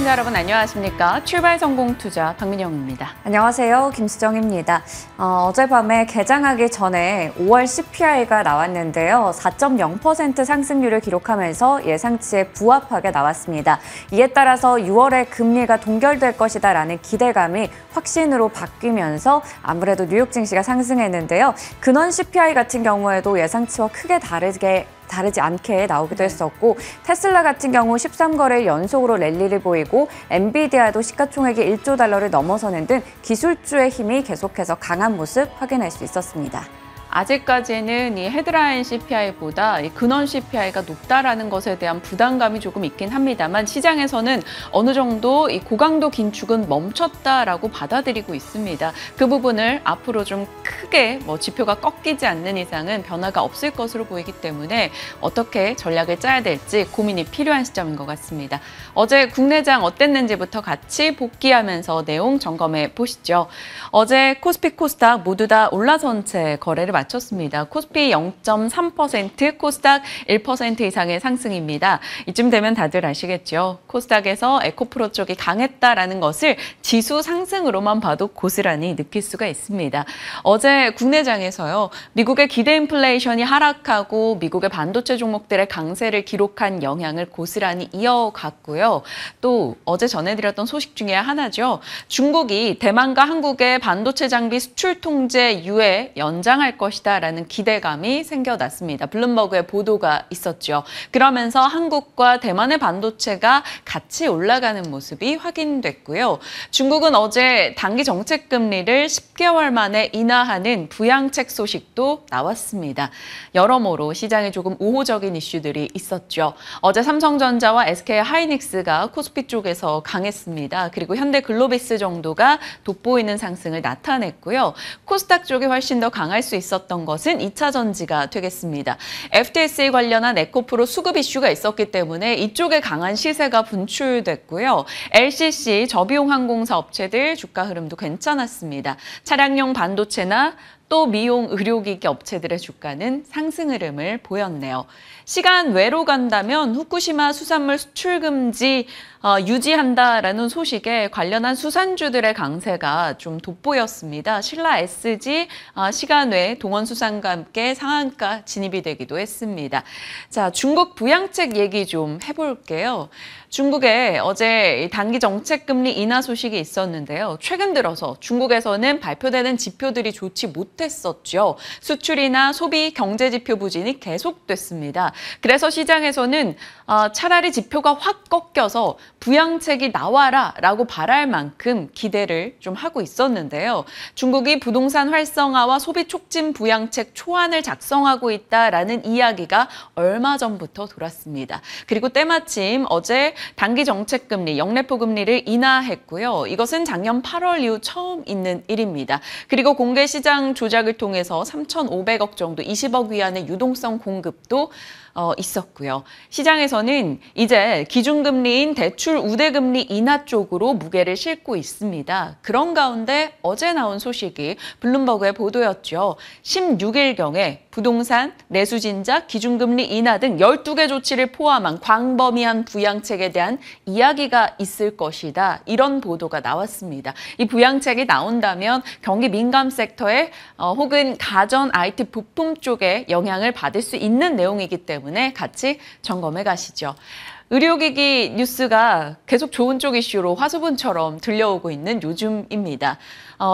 시청자 여러분 안녕하십니까? 출발 성공 투자 박민영입니다. 안녕하세요. 김수정입니다. 어젯밤에 개장하기 전에 5월 CPI가 나왔는데요. 4.0% 상승률을 기록하면서 예상치에 부합하게 나왔습니다. 이에 따라서 6월에 금리가 동결될 것이다라는 기대감이 확신으로 바뀌면서 아무래도 뉴욕 증시가 상승했는데요. 근원 CPI 같은 경우에도 예상치와 크게 다르지 않게 나오기도 했었고, 테슬라 같은 경우 13거래일 연속으로 랠리를 보이고 엔비디아도 시가총액이 1조 달러를 넘어서는 등 기술주의 힘이 계속해서 강한 모습 확인할 수 있었습니다. 아직까지는 이 헤드라인 CPI보다 이 근원 CPI가 높다라는 것에 대한 부담감이 조금 있긴 합니다만 시장에서는 어느 정도 이 고강도 긴축은 멈췄다라고 받아들이고 있습니다. 그 부분을 앞으로 좀 크게 지표가 꺾이지 않는 이상은 변화가 없을 것으로 보이기 때문에 어떻게 전략을 짜야 될지 고민이 필요한 시점인 것 같습니다. 어제 국내장 어땠는지부터 같이 복귀하면서 내용 점검해 보시죠. 어제 코스피, 코스닥 모두 다 올라선 채 거래를 마쳤습니다. 코스피 0.3%, 코스닥 1% 이상의 상승입니다. 이쯤 되면 다들 아시겠죠? 코스닥에서 에코프로 쪽이 강했다라는 것을 지수 상승으로만 봐도 고스란히 느낄 수가 있습니다. 어제 국내장에서요, 미국의 기대 인플레이션이 하락하고 미국의 반도체 종목들의 강세를 기록한 영향을 고스란히 이어갔고요. 또 어제 전해드렸던 소식 중에 하나죠. 중국이 대만과 한국의 반도체 장비 수출 통제 유예 연장할 것이다라는 기대감이 생겨났습니다. 블룸버그의 보도가 있었죠. 그러면서 한국과 대만의 반도체가 같이 올라가는 모습이 확인됐고요. 중국은 어제 단기 정책 금리를 10개월 만에 인하하는 부양책 소식도 나왔습니다. 여러모로 시장에 조금 우호적인 이슈들이 있었죠. 어제 삼성전자와 SK하이닉스가 코스피 쪽에서 강했습니다. 그리고 현대글로비스 정도가 돋보이는 상승을 나타냈고요. 코스닥 쪽이 훨씬 더 강할 수 있었던 것은 2차 전지가 되겠습니다. FTSE 관련한 에코프로 수급 이슈가 있었기 때문에 이쪽에 강한 시세가 분출됐고요. LCC, 저비용 항공사 업체들 주가 흐름도 괜찮았습니다. 차량용 반도체나 또 미용 의료기기 업체들의 주가는 상승 흐름을 보였네요. 시간 외로 간다면 후쿠시마 수산물 수출 금지 유지한다라는 소식에 관련한 수산주들의 강세가 좀 돋보였습니다. 신라 SG 시간 외 동원수산과 함께 상한가 진입이 되기도 했습니다. 자, 중국 부양책 얘기 좀 해볼게요. 중국에 어제 단기 정책 금리 인하 소식이 있었는데요. 최근 들어서 중국에서는 발표되는 지표들이 좋지 못했었죠. 수출이나 소비, 경제 지표 부진이 계속됐습니다. 그래서 시장에서는 차라리 지표가 확 꺾여서 부양책이 나와라라고 바랄 만큼 기대를 좀 하고 있었는데요. 중국이 부동산 활성화와 소비 촉진 부양책 초안을 작성하고 있다라는 이야기가 얼마 전부터 돌았습니다. 그리고 때마침 어제 단기 정책 금리, 영래포 금리를 인하했고요. 이것은 작년 8월 이후 처음 있는 일입니다. 그리고 공개 시장 조작을 통해서 3,500억 정도 20억 위안의 유동성 공급도 있었고요. 시장에서는 이제 기준금리인 대출 우대금리 인하 쪽으로 무게를 싣고 있습니다. 그런 가운데 어제 나온 소식이 블룸버그의 보도였죠. 16일경에 부동산, 내수진작, 기준금리 인하 등 12개 조치를 포함한 광범위한 부양책에 대한 이야기가 있을 것이다. 이런 보도가 나왔습니다. 이 부양책이 나온다면 경기 민감 섹터에 혹은 가전 IT 부품 쪽에 영향을 받을 수 있는 내용이기 때문에 같이 점검해 가시죠. 의료기기 뉴스가 계속 좋은 쪽 이슈로 화수분처럼 들려오고 있는 요즘입니다.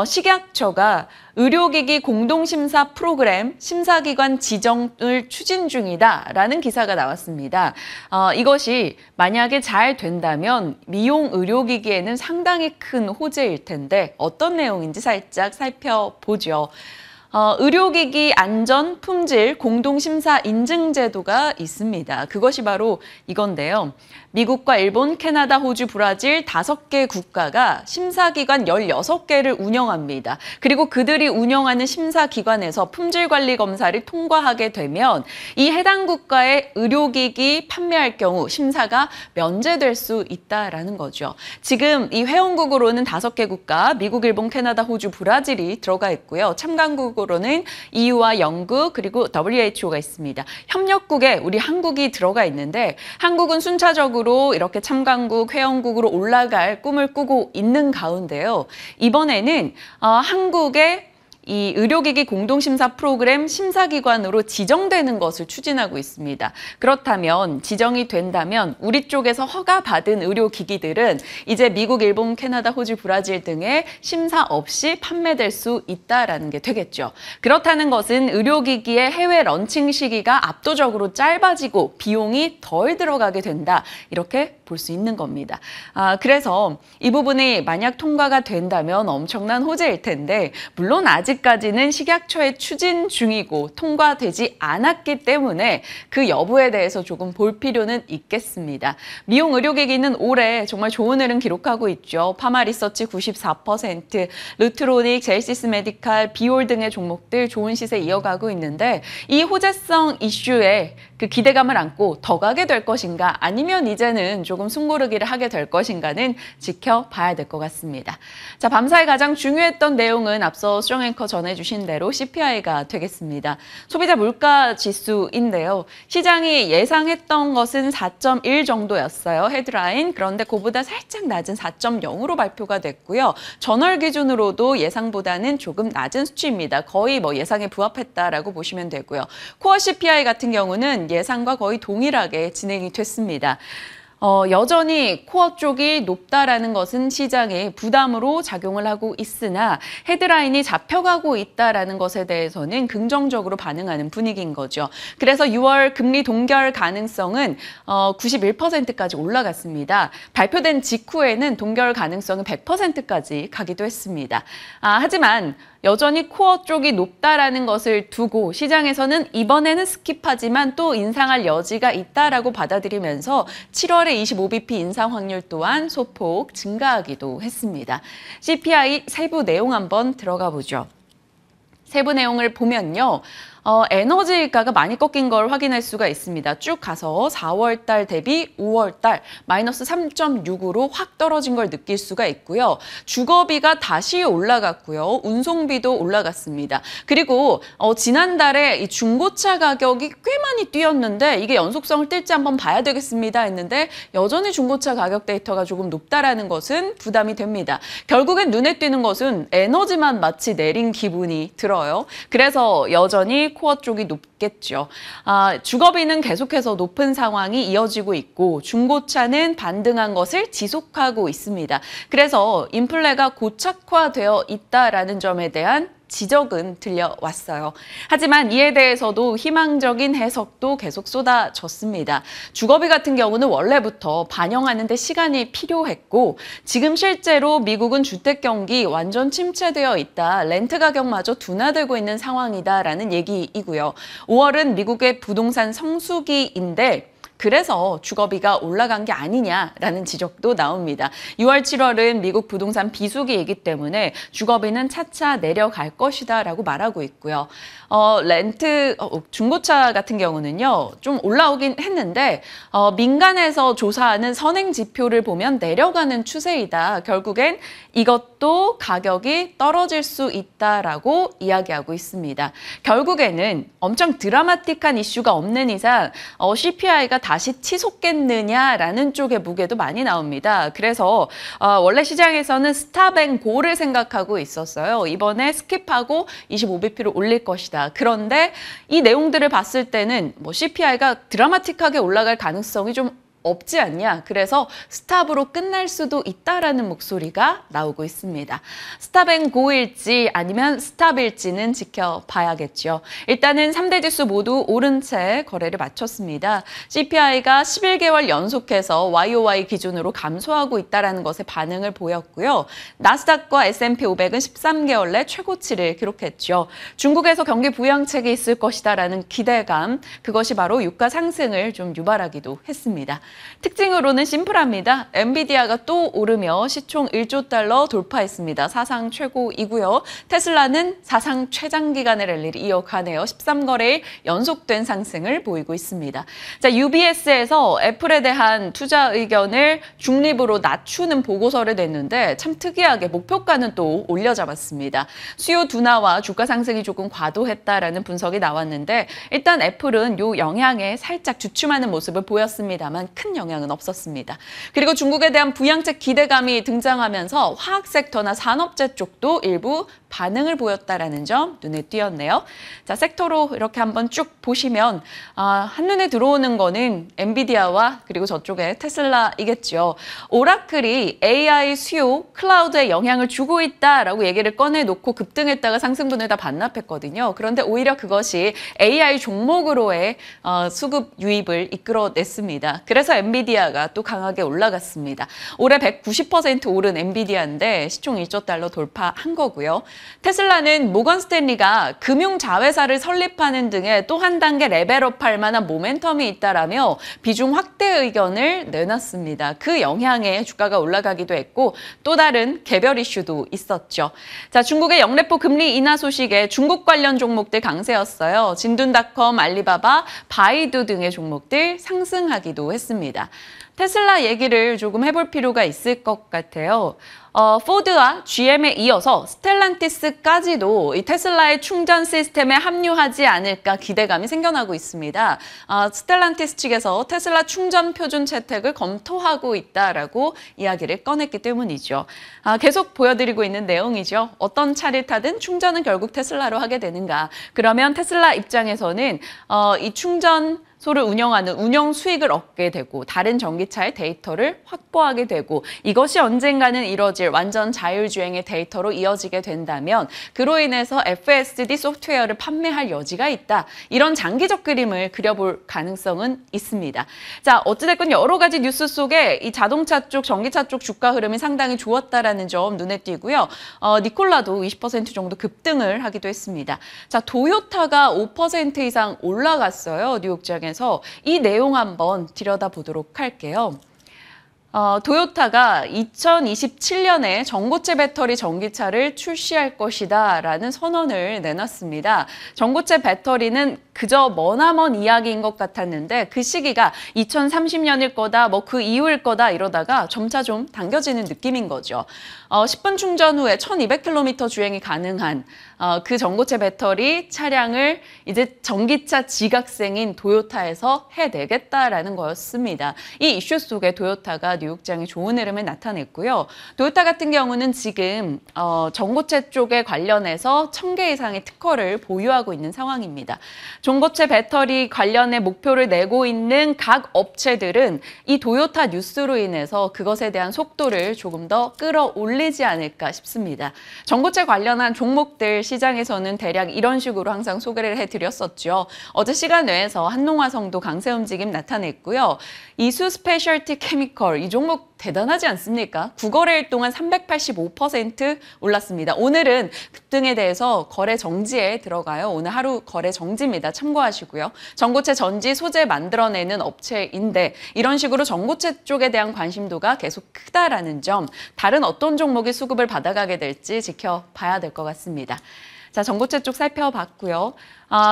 식약처가 의료기기 공동심사 프로그램 심사기관 지정을 추진 중이다라는 기사가 나왔습니다. 이것이 만약에 잘 된다면 미용 의료기기에는 상당히 큰 호재일 텐데 어떤 내용인지 살짝 살펴보죠. 의료기기 안전, 품질, 공동심사 인증제도가 있습니다. 그것이 바로 이건데요. 미국과 일본, 캐나다, 호주, 브라질 5개 국가가 심사기관 16개를 운영합니다. 그리고 그들이 운영하는 심사기관에서 품질관리 검사를 통과하게 되면 이 해당 국가의 의료기기 판매할 경우 심사가 면제될 수 있다라는 거죠. 지금 이 회원국으로는 5개 국가, 미국, 일본, 캐나다, 호주, 브라질이 들어가 있고요. 참가국으로 협력국으로는 EU와 영국 그리고 WHO가 있습니다. 협력국에 우리 한국이 들어가 있는데 한국은 순차적으로 이렇게 참관국, 회원국으로 올라갈 꿈을 꾸고 있는 가운데요. 이번에는 한국의 이 의료기기 공동심사 프로그램 심사기관으로 지정되는 것을 추진하고 있습니다. 그렇다면 지정이 된다면 우리 쪽에서 허가받은 의료기기들은 이제 미국, 일본, 캐나다, 호주, 브라질 등의 심사 없이 판매될 수 있다라는 게 되겠죠. 그렇다는 것은 의료기기의 해외 런칭 시기가 압도적으로 짧아지고 비용이 덜 들어가게 된다. 이렇게 볼 수 있는 겁니다. 그래서 이 부분이 만약 통과가 된다면 엄청난 호재일 텐데 물론 아직까지는 식약처의 추진 중이고 통과되지 않았기 때문에 그 여부에 대해서 조금 볼 필요는 있겠습니다. 미용 의료기기는 올해 정말 좋은 흐름 기록하고 있죠. 파마리서치 94%, 루트로닉, 젤시스 메디칼, 비올 등의 종목들 좋은 시세 이어가고 있는데 이 호재성 이슈에 그 기대감을 안고 더 가게 될 것인가 아니면 이제는 조금 숨고르기를 하게 될 것인가는 지켜봐야 될 것 같습니다. 자, 밤사이 가장 중요했던 내용은 앞서 수정 앵커 전해주신 대로 CPI가 되겠습니다. 소비자 물가 지수인데요. 시장이 예상했던 것은 4.1 정도였어요. 헤드라인. 그런데 그보다 살짝 낮은 4.0으로 발표가 됐고요. 전월 기준으로도 예상보다는 조금 낮은 수치입니다. 거의 뭐 예상에 부합했다라고 보시면 되고요. 코어 CPI 같은 경우는 예상과 거의 동일하게 진행이 됐습니다. 여전히 코어 쪽이 높다라는 것은 시장에 부담으로 작용을 하고 있으나 헤드라인이 잡혀가고 있다라는 것에 대해서는 긍정적으로 반응하는 분위기인 거죠. 그래서 6월 금리 동결 가능성은 91%까지 올라갔습니다. 발표된 직후에는 동결 가능성은 100%까지 가기도 했습니다. 하지만 여전히 코어 쪽이 높다라는 것을 두고 시장에서는 이번에는 스킵하지만 또 인상할 여지가 있다라고 받아들이면서 7월에 25bp 인상 확률 또한 소폭 증가하기도 했습니다. CPI 세부 내용 한번 들어가 보죠. 세부 내용을 보면요. 에너지가가 많이 꺾인 걸 확인할 수가 있습니다. 쭉 가서 4월 달 대비 5월 달 마이너스 3.6으로 확 떨어진 걸 느낄 수가 있고요. 주거비가 다시 올라갔고요. 운송비도 올라갔습니다. 그리고 지난달에 이 중고차 가격이 꽤 많이 뛰었는데 이게 연속성을 띨지 한번 봐야 되겠습니다 했는데 여전히 중고차 가격 데이터가 조금 높다라는 것은 부담이 됩니다. 결국엔 눈에 띄는 것은 에너지만 마치 내린 기분이 들어요. 그래서 여전히 코어 쪽이 높겠죠. 주거비는 계속해서 높은 상황이 이어지고 있고 중고차는 반등한 것을 지속하고 있습니다. 그래서 인플레가 고착화되어 있다라는 점에 대한 지적은 들려왔어요. 하지만 이에 대해서도 희망적인 해석도 계속 쏟아졌습니다. 주거비 같은 경우는 원래부터 반영하는 데 시간이 필요했고 지금 실제로 미국은 주택 경기 완전 침체되어 있다. 렌트 가격마저 둔화되고 있는 상황이다라는 얘기이고요. 5월은 미국의 부동산 성수기인데 그래서 주거비가 올라간 게 아니냐라는 지적도 나옵니다. 6월, 7월은 미국 부동산 비수기이기 때문에 주거비는 차차 내려갈 것이다라고 말하고 있고요. 중고차 같은 경우는요, 좀 올라오긴 했는데 민간에서 조사하는 선행 지표를 보면 내려가는 추세이다. 결국엔 이것도 가격이 떨어질 수 있다라고 이야기하고 있습니다. 결국에는 엄청 드라마틱한 이슈가 없는 이상 CPI가 다시 치솟겠느냐라는 쪽의 무게도 많이 나옵니다. 그래서 원래 시장에서는 스탑앤고를 생각하고 있었어요. 이번에 스킵하고 25bp를 올릴 것이다. 그런데 이 내용들을 봤을 때는 CPI가 드라마틱하게 올라갈 가능성이 좀 없지 않냐. 그래서 스탑으로 끝날 수도 있다라는 목소리가 나오고 있습니다. 스탑앤고일지 아니면 스탑일지는 지켜봐야겠죠. 일단은 3대 지수 모두 오른 채 거래를 마쳤습니다. CPI가 11개월 연속해서 YOY 기준으로 감소하고 있다는 것에 반응을 보였고요. 나스닥과 S&P 500은 13개월 내 최고치를 기록했죠. 중국에서 경기 부양책이 있을 것이다라는 기대감, 그것이 바로 유가 상승을 좀 유발하기도 했습니다. 특징으로는 심플합니다. 엔비디아가 또 오르며 시총 1조 달러 돌파했습니다. 사상 최고이고요. 테슬라는 사상 최장 기간의 랠리를 이어가네요. 13거래일 연속된 상승을 보이고 있습니다. 자, UBS에서 애플에 대한 투자 의견을 중립으로 낮추는 보고서를 냈는데 참 특이하게 목표가는 또 올려잡았습니다. 수요 둔화와 주가 상승이 조금 과도했다라는 분석이 나왔는데 일단 애플은 요 영향에 살짝 주춤하는 모습을 보였습니다만 큰 영향은 없었습니다. 그리고 중국에 대한 부양책 기대감이 등장하면서 화학 섹터나 산업재 쪽도 일부 반응을 보였다라는 점 눈에 띄었네요. 자, 섹터로 이렇게 한번 쭉 보시면 한눈에 들어오는 거는 엔비디아와 그리고 저쪽에 테슬라이겠죠. 오라클이 AI 수요, 클라우드에 영향을 주고 있다라고 얘기를 꺼내놓고 급등했다가 상승분을 다 반납했거든요. 그런데 오히려 그것이 AI 종목으로의 수급 유입을 이끌어냈습니다. 그래서 엔비디아가 또 강하게 올라갔습니다. 올해 190% 오른 엔비디아인데 시총 1조 달러 돌파한 거고요. 테슬라는 모건 스탠리가 금융 자회사를 설립하는 등의 또 한 단계 레벨업할 만한 모멘텀이 있다라며 비중 확대 의견을 내놨습니다. 그 영향에 주가가 올라가기도 했고 또 다른 개별 이슈도 있었죠. 자, 중국의 영래포 금리 인하 소식에 중국 관련 종목들 강세였어요. 진둔닷컴, 알리바바, 바이두 등의 종목들 상승하기도 했습니다. 테슬라 얘기를 조금 해볼 필요가 있을 것 같아요. 포드와 GM에 이어서 스텔란티스까지도 이 테슬라의 충전 시스템에 합류하지 않을까 기대감이 생겨나고 있습니다. 스텔란티스 측에서 테슬라 충전 표준 채택을 검토하고 있다라고 이야기를 꺼냈기 때문이죠. 계속 보여드리고 있는 내용이죠. 어떤 차를 타든 충전은 결국 테슬라로 하게 되는가. 그러면 테슬라 입장에서는 이 충전소를 운영하는 운영 수익을 얻게 되고 다른 전기차의 데이터를 확보하게 되고 이것이 언젠가는 이뤄질 완전 자율주행의 데이터로 이어지게 된다면 그로 인해서 FSD 소프트웨어를 판매할 여지가 있다. 이런 장기적 그림을 그려볼 가능성은 있습니다. 자, 어찌됐건 여러 가지 뉴스 속에 이 자동차 쪽, 전기차 쪽 주가 흐름이 상당히 좋았다라는 점 눈에 띄고요. 니콜라도 20% 정도 급등을 하기도 했습니다. 자, 도요타가 5% 이상 올라갔어요. 뉴욕장에서. 이 내용 한번 들여다보도록 할게요. 도요타가 2027년에 전고체 배터리 전기차를 출시할 것이다 라는 선언을 내놨습니다. 전고체 배터리는 그저 머나먼 이야기인 것 같았는데 그 시기가 2030년일 거다, 뭐 그 이후일 거다 이러다가 점차 좀 당겨지는 느낌인 거죠. 10분 충전 후에 1200km 주행이 가능한 그 전고체 배터리 차량을 이제 전기차 지각생인 도요타에서 해내겠다라는 거였습니다. 이 이슈 속에 도요타가 뉴욕장에 좋은 흐름을 나타냈고요. 도요타 같은 경우는 지금 전고체 쪽에 관련해서 1000개 이상의 특허를 보유하고 있는 상황입니다. 전고체 배터리 관련해 목표를 내고 있는 각 업체들은 이 도요타 뉴스로 인해서 그것에 대한 속도를 조금 더 끌어올리지 않을까 싶습니다. 전고체 관련한 종목들 시장에서는 대략 이런 식으로 항상 소개를 해드렸었죠. 어제 시간 내에서 한농화성도 강세 움직임 나타냈고요. 이수 스페셜티 케미컬 이 종목 대단하지 않습니까? 9거래일 동안 385% 올랐습니다. 오늘은 급등에 대해서 거래 정지에 들어가요. 오늘 하루 거래 정지입니다. 참고하시고요. 전고체 전지 소재 만들어내는 업체인데 이런 식으로 전고체 쪽에 대한 관심도가 계속 크다라는 점, 다른 어떤 종목이 수급을 받아가게 될지 지켜봐야 될 것 같습니다. 자, 전고체 쪽 살펴봤고요.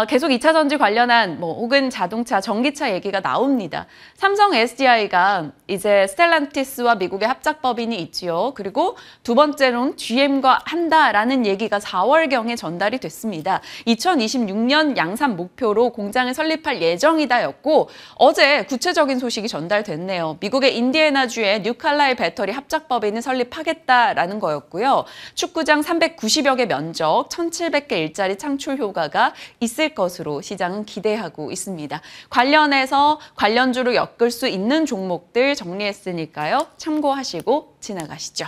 계속 2차 전지 관련한 혹은 자동차, 전기차 얘기가 나옵니다. 삼성 SDI가 이제 스텔란티스와 미국의 합작법인이 있지요. 그리고 두 번째로는 GM과 한다라는 얘기가 4월경에 전달이 됐습니다. 2026년 양산 목표로 공장을 설립할 예정이다였고 어제 구체적인 소식이 전달됐네요. 미국의 인디애나주의 뉴칼라일 배터리 합작법인을 설립하겠다라는 거였고요. 축구장 390여 개 면적, 1,700개 일자리 창출 효과가 있을 것으로 시장은 기대하고 있습니다. 관련해서 관련주로 엮을 수 있는 종목들 정리했으니까요. 참고하시고 지나가시죠.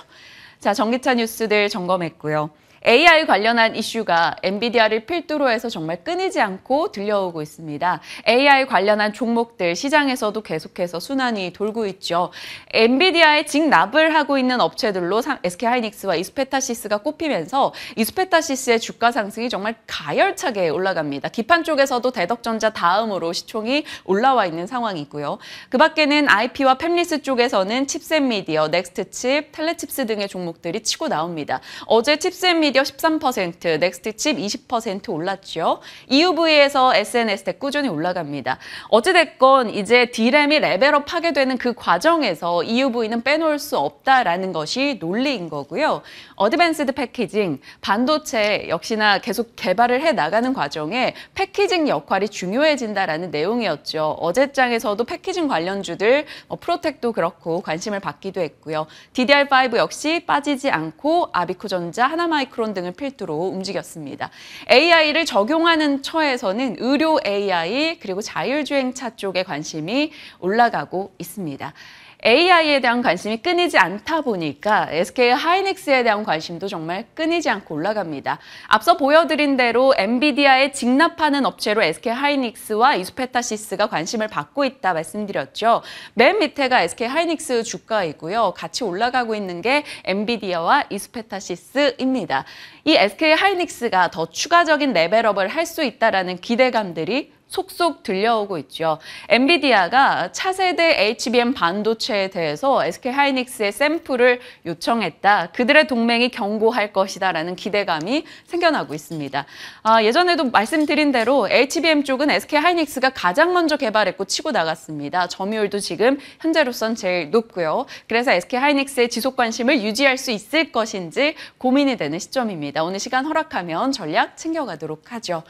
자, 전기차 뉴스들 점검했고요. AI 관련한 이슈가 엔비디아를 필두로 해서 정말 끊이지 않고 들려오고 있습니다. AI 관련한 종목들 시장에서도 계속해서 순환이 돌고 있죠. 엔비디아에 직납을 하고 있는 업체들로 SK하이닉스와 이스페타시스가 꼽히면서 이스페타시스의 주가 상승이 정말 가열차게 올라갑니다. 기판 쪽에서도 대덕전자 다음으로 시총이 올라와 있는 상황이고요. 그 밖에는 IP와 팹리스 쪽에서는 칩셋 미디어, 넥스트칩, 텔레칩스 등의 종목들이 치고 나옵니다. 어제 칩셋 미디어 13%, 넥스트칩 20% 올랐죠. EUV에서 SNS텍 꾸준히 올라갑니다. 어찌됐건 이제 D램이 레벨업하게 되는 그 과정에서 EUV는 빼놓을 수 없다라는 것이 논리인 거고요. 어드밴스드 패키징, 반도체 역시나 계속 개발을 해나가는 과정에 패키징 역할이 중요해진다라는 내용이었죠. 어제장에서도 패키징 관련주들, 프로텍도 그렇고 관심을 받기도 했고요. DDR5 역시 빠지지 않고 아비코전자, 하나마이크론 등을 필두로 움직였습니다. AI를 적용하는 처에서는 의료 AI 그리고 자율주행차 쪽에 관심이 올라가고 있습니다. AI에 대한 관심이 끊이지 않다 보니까 SK하이닉스에 대한 관심도 정말 끊이지 않고 올라갑니다. 앞서 보여드린 대로 엔비디아에 직납하는 업체로 SK하이닉스와 이스페타시스가 관심을 받고 있다 말씀드렸죠. 맨 밑에가 SK하이닉스 주가이고요. 같이 올라가고 있는 게 엔비디아와 이스페타시스입니다. 이 SK하이닉스가 더 추가적인 레벨업을 할 수 있다라는 기대감들이 속속 들려오고 있죠. 엔비디아가 차세대 HBM 반도체에 대해서 SK하이닉스의 샘플을 요청했다. 그들의 동맹이 견고할 것이다라는 기대감이 생겨나고 있습니다. 예전에도 말씀드린 대로 HBM 쪽은 SK하이닉스가 가장 먼저 개발했고 치고 나갔습니다. 점유율도 지금 현재로선 제일 높고요. 그래서 SK하이닉스의 지속 관심을 유지할 수 있을 것인지 고민이 되는 시점입니다. 오늘 시간 허락하면 전략 챙겨가도록 하죠.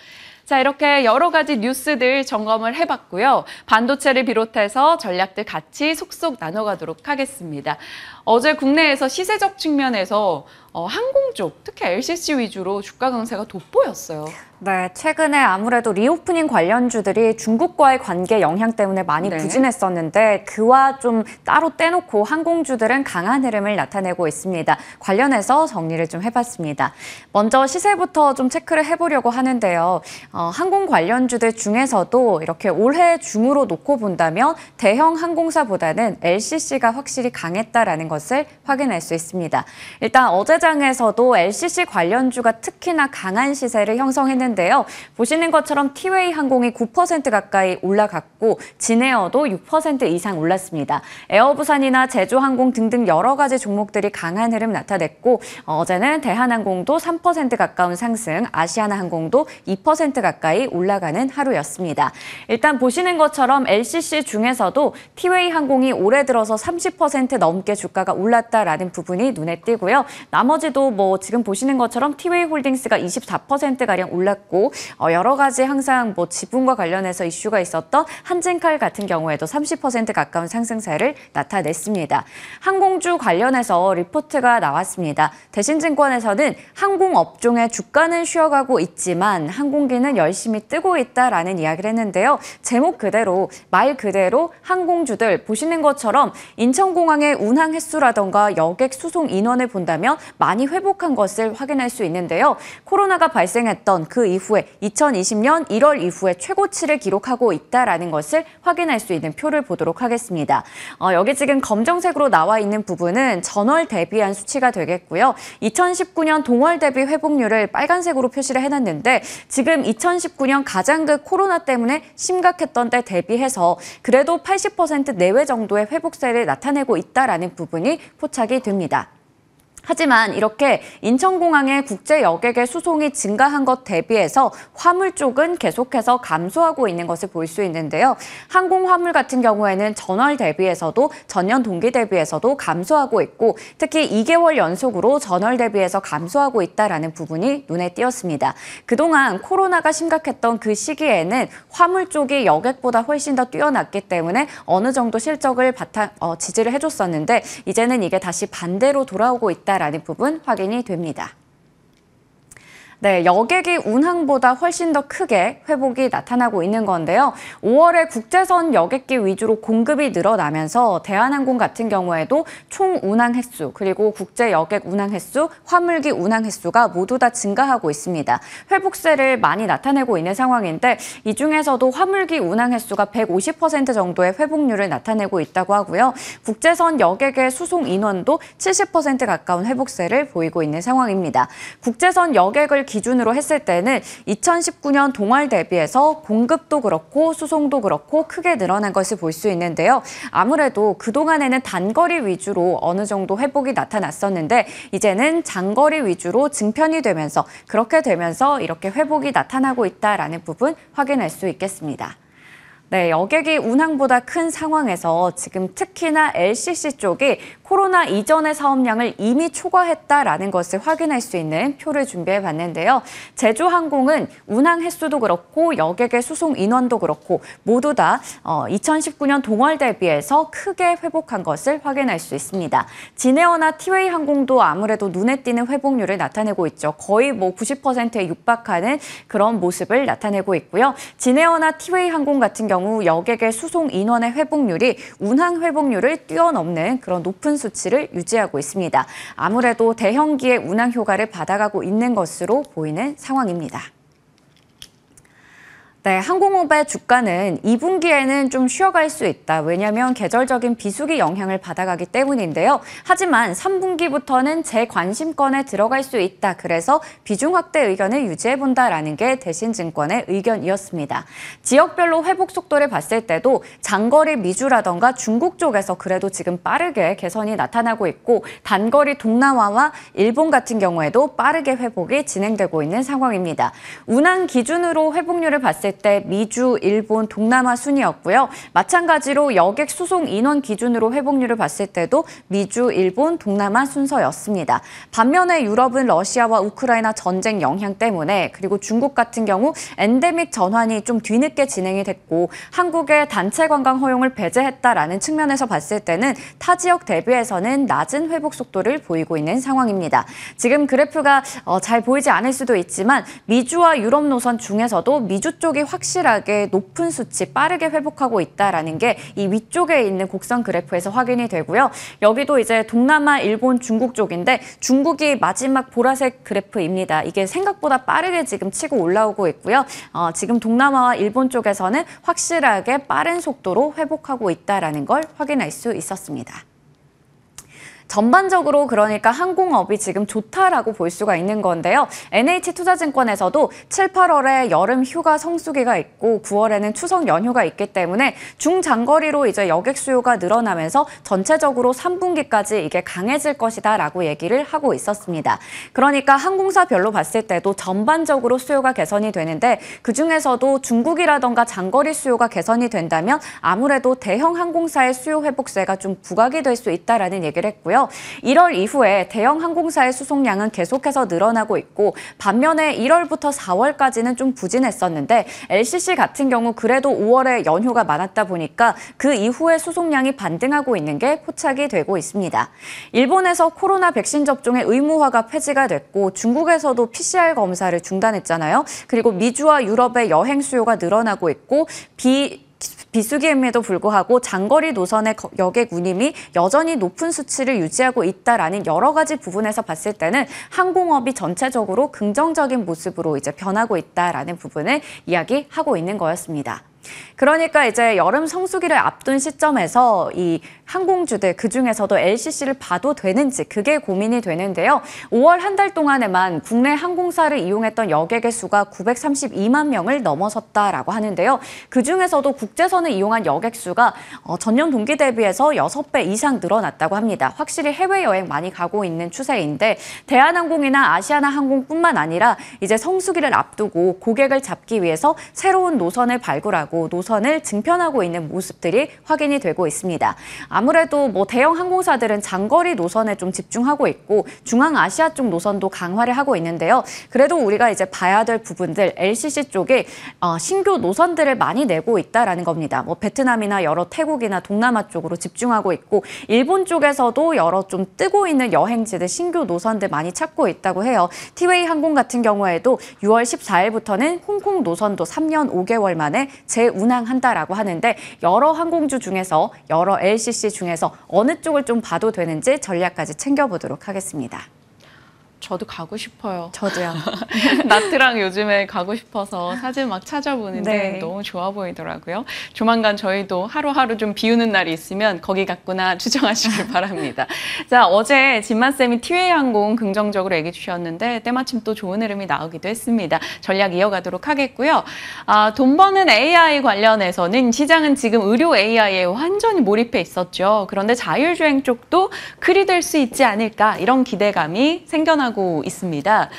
자, 이렇게 여러 가지 뉴스들 점검을 해봤고요. 반도체를 비롯해서 전략들 같이 속속 나눠가도록 하겠습니다. 어제 국내에서 시세적 측면에서 항공 쪽, 특히 LCC 위주로 주가 강세가 돋보였어요. 네, 최근에 아무래도 리오프닝 관련주들이 중국과의 관계 영향 때문에 많이 부진했었는데 그와 좀 따로 떼놓고 항공주들은 강한 흐름을 나타내고 있습니다. 관련해서 정리를 좀 해봤습니다. 먼저 시세부터 좀 체크를 해보려고 하는데요. 항공 관련주들 중에서도 이렇게 올해 중으로 놓고 본다면 대형 항공사보다는 LCC가 확실히 강했다라는 것을 확인할 수 있습니다. 일단 어제장에서도 LCC 관련주가 특히나 강한 시세를 형성했는데요. 보시는 것처럼 티웨이 항공이 9% 가까이 올라갔고 진에어도 6% 이상 올랐습니다. 에어부산이나 제주항공 등등 여러 가지 종목들이 강한 흐름 나타냈고 어제는 대한항공도 3% 가까운 상승, 아시아나항공도 2% 가까이 올라가는 하루였습니다. 일단 보시는 것처럼 LCC 중에서도 티웨이 항공이 올해 들어서 30% 넘게 주가가 올랐다라는 부분이 눈에 띄고요. 나머지도 지금 보시는 것처럼 티웨이 홀딩스가 24%가량 올랐고 여러 가지 항상 지분과 관련해서 이슈가 있었던 한진칼 같은 경우에도 30% 가까운 상승세를 나타냈습니다. 항공주 관련해서 리포트가 나왔습니다. 대신증권에서는 항공업종의 주가는 쉬어가고 있지만 항공기는 열심히 뜨고 있다라는 이야기를 했는데요. 제목 그대로 말 그대로 항공주들 보시는 것처럼 인천공항의 운항 횟수라던가 여객 수송 인원을 본다면 많이 회복한 것을 확인할 수 있는데요. 코로나가 발생했던 그 이후에 2020년 1월 이후에 최고치를 기록하고 있다라는 것을 확인할 수 있는 표를 보도록 하겠습니다. 여기 지금 검정색으로 나와 있는 부분은 전월 대비한 수치가 되겠고요. 2019년 동월 대비 회복률을 빨간색으로 표시를 해놨는데 지금 2019년 가장급 코로나 때문에 심각했던 때 대비해서 그래도 80% 내외 정도의 회복세를 나타내고 있다라는 부분이 포착이 됩니다. 하지만 이렇게 인천공항의 국제 여객의 수송이 증가한 것 대비해서 화물 쪽은 계속해서 감소하고 있는 것을 볼 수 있는데요. 항공 화물 같은 경우에는 전월 대비해서도 전년 동기 대비해서도 감소하고 있고 특히 2개월 연속으로 전월 대비해서 감소하고 있다라는 부분이 눈에 띄었습니다. 그동안 코로나가 심각했던 그 시기에는 화물 쪽이 여객보다 훨씬 더 뛰어났기 때문에 어느 정도 실적을 지지를 해줬었는데 이제는 이게 다시 반대로 돌아오고 있다라는 부분 확인이 됩니다. 네, 여객이 운항보다 훨씬 더 크게 회복이 나타나고 있는 건데요. 5월에 국제선 여객기 위주로 공급이 늘어나면서 대한항공 같은 경우에도 총 운항 횟수, 그리고 국제 여객 운항 횟수, 화물기 운항 횟수가 모두 다 증가하고 있습니다. 회복세를 많이 나타내고 있는 상황인데 이 중에서도 화물기 운항 횟수가 150% 정도의 회복률을 나타내고 있다고 하고요. 국제선 여객의 수송 인원도 70% 가까운 회복세를 보이고 있는 상황입니다. 국제선 여객을 기준으로 했을 때는 2019년 동월 대비해서 공급도 그렇고 수송도 그렇고 크게 늘어난 것을 볼 수 있는데요. 아무래도 그동안에는 단거리 위주로 어느 정도 회복이 나타났었는데 이제는 장거리 위주로 증편이 되면서 그렇게 되면서 이렇게 회복이 나타나고 있다라는 부분 확인할 수 있겠습니다. 네, 여객이 운항보다 큰 상황에서 지금 특히나 LCC 쪽이 코로나 이전의 사업량을 이미 초과했다라는 것을 확인할 수 있는 표를 준비해 봤는데요. 제주항공은 운항 횟수도 그렇고 여객의 수송 인원도 그렇고 모두 다 2019년 동월 대비해서 크게 회복한 것을 확인할 수 있습니다. 진에어나 티웨이 항공도 아무래도 눈에 띄는 회복률을 나타내고 있죠. 거의 90%에 육박하는 그런 모습을 나타내고 있고요. 진에어나 티웨이 항공 같은 경우 여객의 수송 인원의 회복률이 운항 회복률을 뛰어넘는 그런 높은 수치를 유지하고 있습니다. 아무래도 대형기의 운항 효과를 받아가고 있는 것으로 보이는 상황입니다. 네, 항공업의 주가는 2분기에는 좀 쉬어갈 수 있다. 왜냐하면 계절적인 비수기 영향을 받아가기 때문인데요. 하지만 3분기부터는 제 관심권에 들어갈 수 있다. 그래서 비중 확대 의견을 유지해본다라는 게 대신증권의 의견이었습니다. 지역별로 회복 속도를 봤을 때도 장거리 미주라던가 중국 쪽에서 그래도 지금 빠르게 개선이 나타나고 있고 단거리 동남아와 일본 같은 경우에도 빠르게 회복이 진행되고 있는 상황입니다. 운항 기준으로 회복률을 봤을 때 미주, 일본, 동남아 순이었고요. 마찬가지로 여객 수송 인원 기준으로 회복률을 봤을 때도 미주, 일본, 동남아 순서였습니다. 반면에 유럽은 러시아와 우크라이나 전쟁 영향 때문에 그리고 중국 같은 경우 엔데믹 전환이 좀 뒤늦게 진행이 됐고 한국의 단체 관광 허용을 배제했다라는 측면에서 봤을 때는 타 지역 대비해서는 낮은 회복 속도를 보이고 있는 상황입니다. 지금 그래프가 잘 보이지 않을 수도 있지만 미주와 유럽 노선 중에서도 미주 쪽이 확실하게 높은 수치 빠르게 회복하고 있다라는 게 이 위쪽에 있는 곡선 그래프에서 확인이 되고요. 여기도 이제 동남아, 일본, 중국 쪽인데 중국이 마지막 보라색 그래프입니다. 이게 생각보다 빠르게 지금 치고 올라오고 있고요. 지금 동남아와 일본 쪽에서는 확실하게 빠른 속도로 회복하고 있다라는 걸 확인할 수 있었습니다. 전반적으로 그러니까 항공업이 지금 좋다라고 볼 수가 있는 건데요. NH투자증권에서도 7, 8월에 여름 휴가 성수기가 있고 9월에는 추석 연휴가 있기 때문에 중장거리로 이제 여객 수요가 늘어나면서 전체적으로 3분기까지 이게 강해질 것이다라고 얘기를 하고 있었습니다. 그러니까 항공사별로 봤을 때도 전반적으로 수요가 개선이 되는데 그중에서도 중국이라던가 장거리 수요가 개선이 된다면 아무래도 대형 항공사의 수요 회복세가 좀 부각이 될 수 있다라는 얘기를 했고요. 1월 이후에 대형 항공사의 수송량은 계속해서 늘어나고 있고 반면에 1월부터 4월까지는 좀 부진했었는데 LCC 같은 경우 그래도 5월에 연휴가 많았다 보니까 그 이후에 수송량이 반등하고 있는 게 포착이 되고 있습니다. 일본에서 코로나 백신 접종의 의무화가 폐지가 됐고 중국에서도 PCR 검사를 중단했잖아요. 그리고 미주와 유럽의 여행 수요가 늘어나고 있고 비수기임에도 불구하고 장거리 노선의 여객 운임이 여전히 높은 수치를 유지하고 있다라는 여러 가지 부분에서 봤을 때는 항공업이 전체적으로 긍정적인 모습으로 이제 변하고 있다라는 부분을 이야기하고 있는 거였습니다. 그러니까 이제 여름 성수기를 앞둔 시점에서 이 항공주들 그중에서도 LCC를 봐도 되는지 그게 고민이 되는데요. 5월 한 달 동안에만 국내 항공사를 이용했던 여객의 수가 932만 명을 넘어섰다라고 하는데요. 그중에서도 국제선을 이용한 여객 수가 전년 동기 대비해서 6배 이상 늘어났다고 합니다. 확실히 해외여행 많이 가고 있는 추세인데 대한항공이나 아시아나항공뿐만 아니라 이제 성수기를 앞두고 고객을 잡기 위해서 새로운 노선을 발굴하고 조정하고 노선을 증편하고 있는 모습들이 확인이 되고 있습니다. 아무래도 뭐 대형 항공사들은 장거리 노선에 좀 집중하고 있고 중앙아시아 쪽 노선도 강화를 하고 있는데요. 그래도 우리가 이제 봐야 될 부분들 LCC 쪽에 신규 노선들을 많이 내고 있다라는 겁니다. 뭐 베트남이나 여러 태국이나 동남아 쪽으로 집중하고 있고 일본 쪽에서도 여러 좀 뜨고 있는 여행지들 신규 노선들 많이 찾고 있다고 해요. 티웨이 항공 같은 경우에도 6월 14일부터는 홍콩 노선도 3년 5개월 만에 재운항한다라고 하는데 여러 항공주 중에서 여러 LCC 중에서 어느 쪽을 좀 봐도 되는지 전략까지 챙겨보도록 하겠습니다. 저도 가고 싶어요. 저도요. 나트랑 요즘에 가고 싶어서 사진 막 찾아보는데 네. 너무 좋아 보이더라고요. 조만간 저희도 하루하루 좀 비우는 날이 있으면 거기 갔구나 추정하시길 바랍니다. 자, 어제 진만쌤이 티웨이 항공 긍정적으로 얘기해 주셨는데 때마침 또 좋은 흐름이 나오기도 했습니다. 전략 이어가도록 하겠고요. 돈 버는 AI 관련해서는 시장은 지금 의료 AI에 완전히 몰입해 있었죠. 그런데 자율주행 쪽도 그리 될 수 있지 않을까 이런 기대감이 생겨나고 있습니다.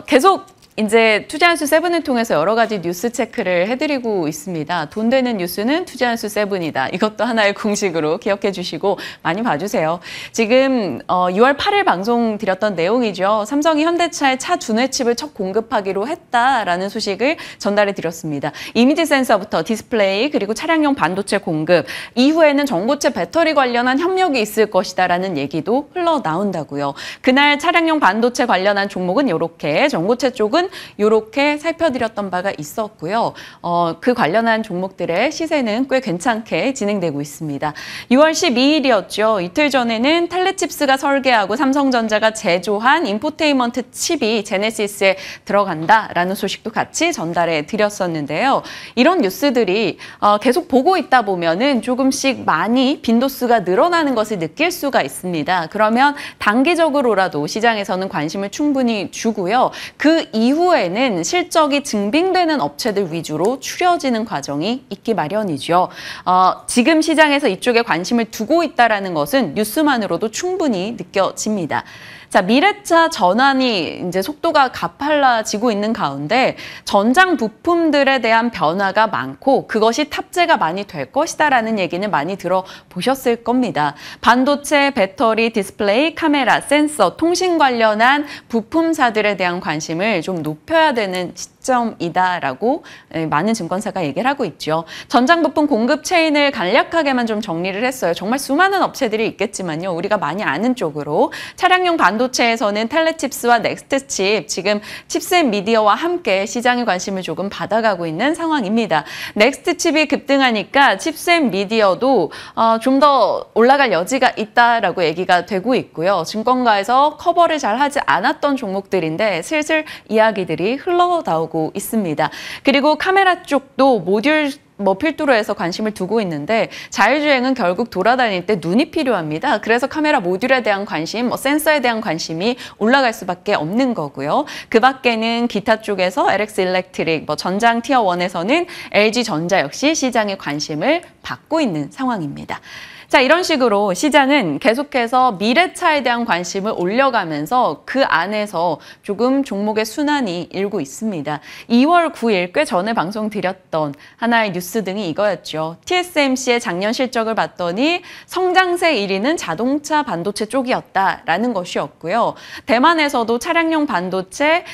계속 이제 투자한수 세븐을 통해서 여러 가지 뉴스 체크를 해드리고 있습니다. 돈 되는 뉴스는 투자한수 세븐이다. 이것도 하나의 공식으로 기억해 주시고 많이 봐주세요. 지금 6월 8일 방송 드렸던 내용이죠. 삼성이 현대차에 차 두뇌 칩을 첫 공급하기로 했다라는 소식을 전달해 드렸습니다. 이미지 센서부터 디스플레이 그리고 차량용 반도체 공급 이후에는 전고체 배터리 관련한 협력이 있을 것이다라는 얘기도 흘러나온다고요. 그날 차량용 반도체 관련한 종목은 이렇게 전고체 쪽은 이렇게 살펴드렸던 바가 있었고요. 그 관련한 종목들의 시세는 꽤 괜찮게 진행되고 있습니다. 6월 12일이었죠. 이틀 전에는 텔레칩스가 설계하고 삼성전자가 제조한 인포테인먼트 칩이 제네시스에 들어간다라는 소식도 같이 전달해 드렸었는데요. 이런 뉴스들이 계속 보고 있다 보면은 조금씩 많이 빈도수가 늘어나는 것을 느낄 수가 있습니다. 그러면 단기적으로라도 시장에서는 관심을 충분히 주고요. 그 이후에는 실적이 증빙되는 업체들 위주로 추려지는 과정이 있기 마련이죠. 지금 시장에서 이쪽에 관심을 두고 있다는 것은 뉴스만으로도 충분히 느껴집니다. 자, 미래차 전환이 이제 속도가 가팔라지고 있는 가운데 전장 부품들에 대한 변화가 많고 그것이 탑재가 많이 될 것이다라는 얘기는 많이 들어보셨을 겁니다. 반도체, 배터리, 디스플레이, 카메라, 센서, 통신 관련한 부품사들에 대한 관심을 좀 높여야 되는 시점이다라고 많은 증권사가 얘기를 하고 있죠. 전장 부품 공급 체인을 간략하게만 좀 정리를 했어요. 정말 수많은 업체들이 있겠지만요. 우리가 많이 아는 쪽으로 차량용 반도체에서는 텔레칩스와 넥스트칩, 지금 칩셋 미디어와 함께 시장의 관심을 조금 받아가고 있는 상황입니다. 넥스트칩이 급등하니까 칩셋 미디어도 좀 더 올라갈 여지가 있다라고 얘기가 되고 있고요. 증권가에서 커버를 잘 하지 않았던 종목들인데 슬슬 이야기들이 흘러나오고 있습니다. 그리고 카메라 쪽도 모듈 필두로 해서 관심을 두고 있는데 자율주행은 결국 돌아다닐 때 눈이 필요합니다. 그래서 카메라 모듈에 대한 관심, 센서에 대한 관심이 올라갈 수밖에 없는 거고요. 그 밖에는 기타 쪽에서 LX 일렉트릭, 전장 티어 1에서는 LG전자 역시 시장의 관심을 받고 있는 상황입니다. 자, 이런 식으로 시장은 계속해서 미래차에 대한 관심을 올려가면서 그 안에서 조금 종목의 순환이 일고 있습니다. 2월 9일 꽤 전에 방송드렸던 하나의 뉴스 등이 이거였죠. TSMC의 작년 실적을 봤더니 성장세 1위는 자동차 반도체 쪽이었다라는 것이었고요. 대만에서도 차량용 반도체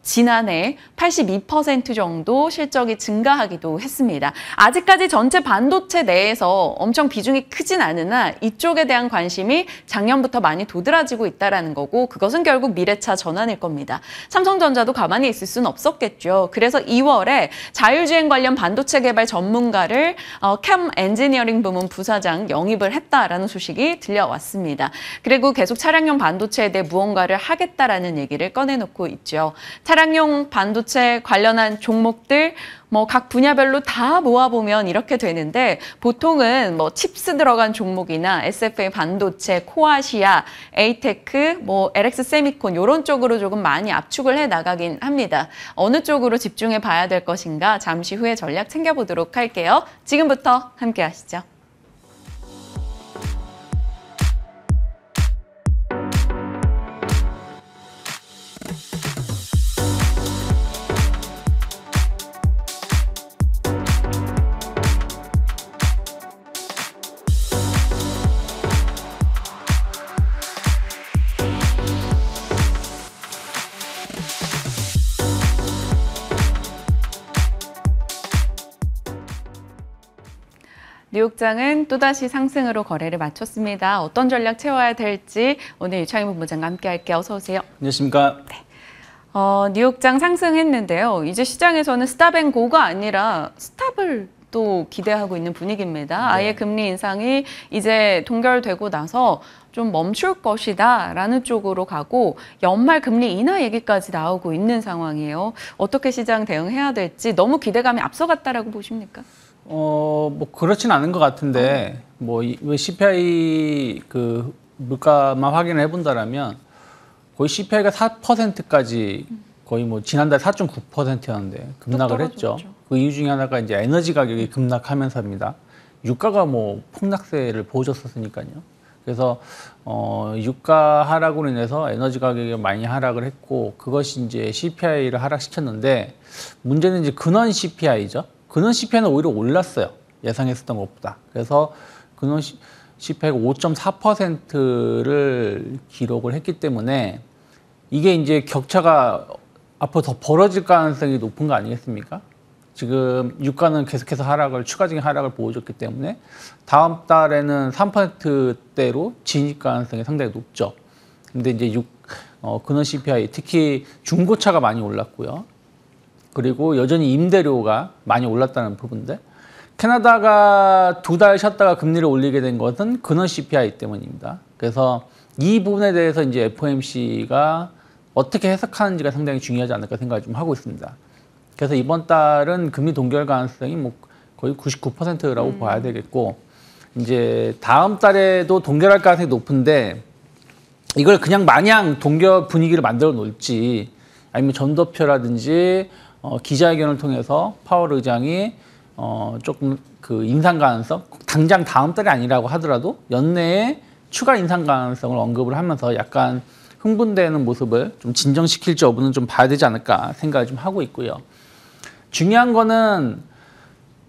지난해 82% 정도 실적이 증가하기도 했습니다. 아직까지 전체 반도체 내에서 엄청 비중이 크진 않으나 이쪽에 대한 관심이 작년부터 많이 도드라지고 있다는 거고 그것은 결국 미래차 전환일 겁니다. 삼성전자도 가만히 있을 수는 없었겠죠. 그래서 2월에 자율주행 관련 반도체 개발 전문가를 캠 엔지니어링 부문 부사장 영입을 했다라는 소식이 들려왔습니다. 그리고 계속 차량용 반도체에 대해 무언가를 하겠다라는 얘기를 꺼내놓고 있죠. 차량용 반도체 관련한 종목들 각 분야별로 다 모아보면 이렇게 되는데 보통은 칩스 들어간 종목이나 SFA 반도체, 코아시아, 에이테크, LX 세미콘 이런 쪽으로 조금 많이 압축을 해 나가긴 합니다. 어느 쪽으로 집중해 봐야 될 것인가 잠시 후에 전략 챙겨보도록 할게요. 지금부터 함께 하시죠. 뉴욕장은 또다시 상승으로 거래를 마쳤습니다. 어떤 전략 채워야 될지 오늘 유창희 본부장과 함께 할게요. 어서 오세요. 안녕하십니까. 뉴욕장 상승했는데요. 이제 시장에서는 스탑앤고가 아니라 스탑을 또 기대하고 있는 분위기입니다. 아예 금리 인상이 이제 동결되고 나서 좀 멈출 것이다 라는 쪽으로 가고 연말 금리 인하 얘기까지 나오고 있는 상황이에요. 어떻게 시장 대응해야 될지 너무 기대감이 앞서갔다라고 보십니까? 뭐 그렇진 않은 것 같은데 왜 CPI 그 물가만 확인을 해본다라면 거의 CPI가 4%까지 거의 뭐 지난달 4.9%였는데 급락을 했죠. 그 이유 중에 하나가 이제 에너지 가격이 급락하면서입니다. 유가가 뭐 폭락세를 보여줬었으니까요. 그래서 유가 하락으로 인해서 에너지 가격이 많이 하락을 했고 그것이 이제 CPI를 하락시켰는데 문제는 이제 근원 CPI죠. 근원 CPI는 오히려 올랐어요. 예상했었던 것보다. 그래서 근원 CPI가 5.4%를 기록을 했기 때문에 이게 이제 격차가 앞으로 더 벌어질 가능성이 높은 거 아니겠습니까? 지금 유가는 계속해서 추가적인 하락을 보여줬기 때문에 다음 달에는 3%대로 진입 가능성이 상당히 높죠. 근데 이제 근원 CPI, 특히 중고차가 많이 올랐고요. 그리고 여전히 임대료가 많이 올랐다는 부분들. 캐나다가 2달 쉬었다가 금리를 올리게 된 것은 근원 CPI 때문입니다. 그래서 이 부분에 대해서 이제 FOMC가 어떻게 해석하는지가 상당히 중요하지 않을까 생각을 좀 하고 있습니다. 그래서 이번 달은 금리 동결 가능성이 뭐 거의 99%라고 봐야 되겠고, 이제 다음 달에도 동결할 가능성이 높은데, 이걸 그냥 마냥 동결 분위기를 만들어 놓을지, 아니면 전도표라든지, 기자회견을 통해서 파월 의장이, 조금 그 인상 가능성, 당장 다음 달이 아니라고 하더라도 연내에 추가 인상 가능성을 언급을 하면서 약간 흥분되는 모습을 좀 진정시킬지 여부는 좀 봐야 되지 않을까 생각을 좀 하고 있고요. 중요한 거는